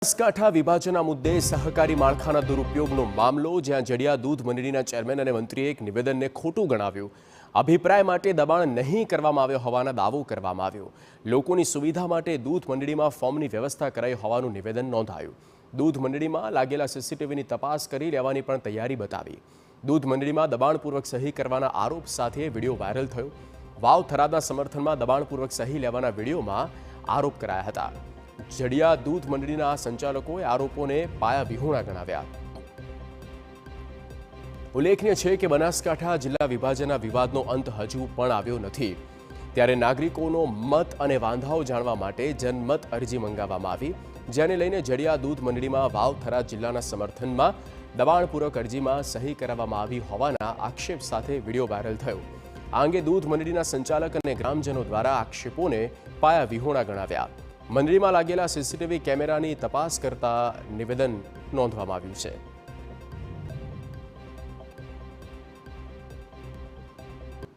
બનાસકાંઠા વિભાજનના મુદ્દે સહકારી માળખાના દુરુપયોગનો મામલો, જ્યાં જડિયા દૂધ મંડળીના ચેરમેન અને મંત્રીએ એક નિવેદનને ખોટું ગણાવ્યું. અભિપ્રાય માટે દબાણ નહીં કરવામાં આવ્યો હોવાનો દાવો કરવામાં આવ્યો. લોકોની સુવિધા માટે દૂધ મંડળીમાં ફોર્મની વ્યવસ્થા કરાઈ હોવાનું નિવેદન નોંધાયું. દૂધ મંડળીમાં લાગેલા સીસીટીવીની તપાસ કરી લેવાની પણ તૈયારી બતાવી. દૂધ મંડળીમાં દબાણપૂર્વક સહી કરવાના આરોપ સાથે વિડીયો વાયરલ થયો. વાવ થરાદના સમર્થનમાં દબાણપૂર્વક સહી લેવાના વિડીયોમાં આરોપ કરાયા હતા. જડિયા દૂધ મંડળીના સંચાલકોએ આરોપોને પાયાવિહોણા ગણાવ્યા. ઉલ્લેખનીય છે કે બનાસકાંઠા જિલ્લા વિભાજનના વિવાદનો અંત હજુ પણ આવ્યો નથી. ત્યારે નાગરિકોનો મત અને વાંધાઓ જાણવા માટે જનમત અરજી મંગાવવામાં આવી, જેને લઈને જડિયા દૂધ મંડળીમાં વાવ થરાદ જિલ્લાના સમર્થનમાં દબાણપૂર્વક અરજીમાં સહી કરાવવામાં આવી હોવાના આક્ષેપ સાથે વિડીયો વાયરલ થયો. આ અંગે દૂધ મંડળીના સંચાલક અને ગ્રામજનો દ્વારા આક્ષેપોને પાયાવિહોણા ગણાવ્યા. મંડળીમાં લાગેલા સીસીટીવી કેમેરાની તપાસ કરતા નિવેદન નોંધવામાં આવ્યું છે.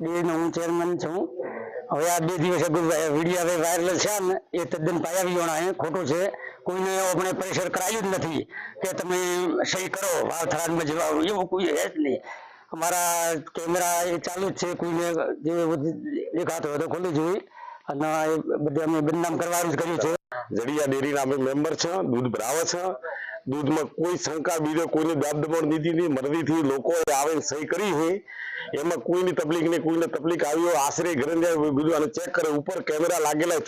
હું ચેરમેન છું. હવે આ 2 દિવસ વિડીયો હવે વાયરલ છે ને એ તદ્દન પાયાવિહોણા છે, ખોટું છે. કોઈને આપણે પ્રેશર કરાયું જ નથી કે તમે સહી કરો વાવ થરાદમાં જવા, એવું કોઈ છે જ નહીં. અમારા કેમેરા એ ચાલુ જ છે. કોઈને જે દેખાતો હોય તો ખોલી જોઈએ અને એ બધે અમે બદનામ કરવાનું જ કર્યું છે. જડિયા ડેરીના અમે મેમ્બર છે, દૂધ ભરાવે છે. દૂધમાં કોઈ શંકા બીજો કોઈની દાબદબાણ નીતિ ની મરજીથી લોકોએ આવે સહી કરી છે. એમાં કોઈની તકલીફ નહીં, કોઈને તકલીફ આવી હોય આશરે ઘરે જાય બધું અને ચેક કરે. ઉપર કેમેરા લાગેલા